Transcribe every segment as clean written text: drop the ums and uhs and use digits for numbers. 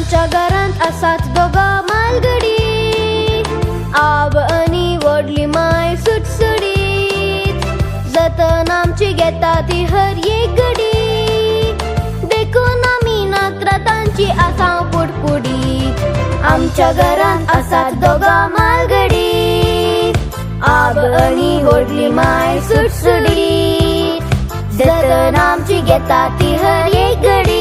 आमच्या घरांत आसात दोगां मालगडी, आब आनी व्हडली माय सुटसुडीत, जतन आमची घेता ती हर एक घडी, देखून आमी नात्रा तांची आसां पुडपुडीत. आमच्या घरांत आसात दोगां मालगडी, आब आनी व्हडली माय सुटसुडीत, जतन आमची घेता ती हर एक घडी,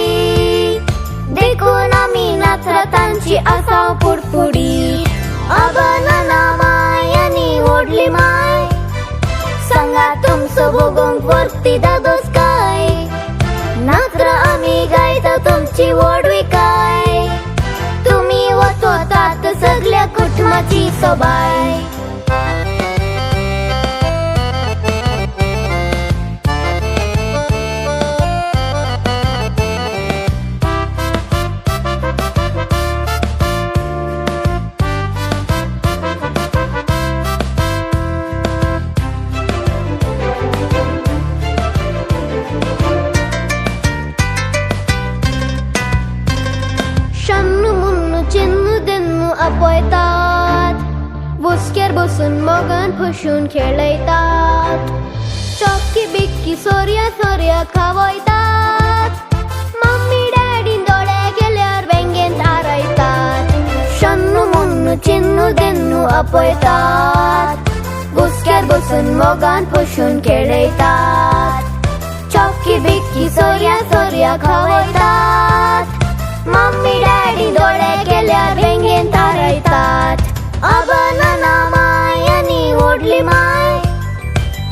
देखून आमी नात्रा तांची आसां पुडपुडीत. आबा नाना माय आनी व्हडली माय, सांगा तुमचो भोगूंक वर्ती दादोस काय, नात्रा आमी गायता तुमची व्हडविकाय, तुमी वचोतात सगळ्या कुटुंबाची सोबाय. आपयतात, बुसक्यार बसून मोगान फसून खेळयतात, चॉक्की बिक्की सोर्या सोर्या खावयतात, मम्मी डॅडीन दोळे गेल्यार वेंगेन तारयतात. शन्नू मुन्नू चिन्नू देन्नू आपयतात, बुसक्यार बसून मोगान फसून खेळयतात, चॉक्की बिक्की सोर्या सोर्या खावयतात, मम्मी डॅडी दोळे गेल्यार वेंगेन तारयतात. आबा नाना माय आनी व्हडली माय,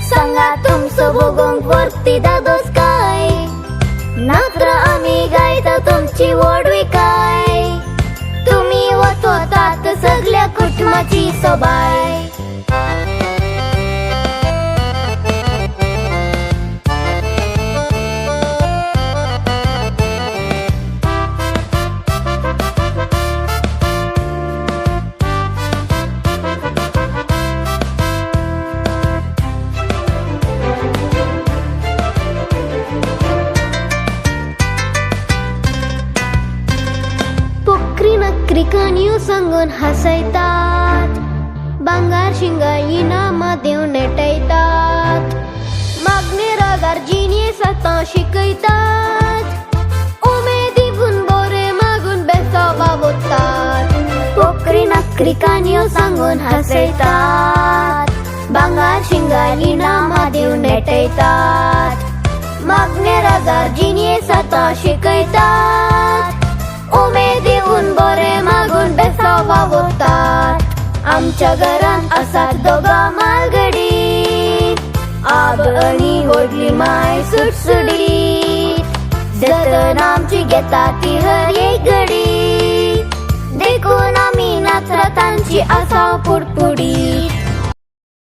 सांगा तुमचो भोगूंक वर्ती दादोस काय, नात्रा आमी गायता तुमची व्हडविकाय, तुमी वचोतात सगळ्या कुटुंबाची सोबाय. क्रिकानियो सांगून हसयतात, भांगार शिंगाई नामा दिवन नेटयतात, मागणे रागार जिने सतां शिकयतात, उमेदीन बरे मागून बेसाव वावुरतात. पोकरी नकरी कानियो सांगून हसयतात, भांगार शिंगाई नामा दिवन नेटयतात, मागणे रागार जिने सतां शिकयतात, उमेदीन बरे मागून बेसाव वावुरतात. आमच्या घरांत आसात दोगां मालगडी, आब आनी व्हडली माय सुटसुडीत, जतन आमची घेता ती हर एक घडी, देखून आमी नात्रा तांची आसां पुडपुडीत.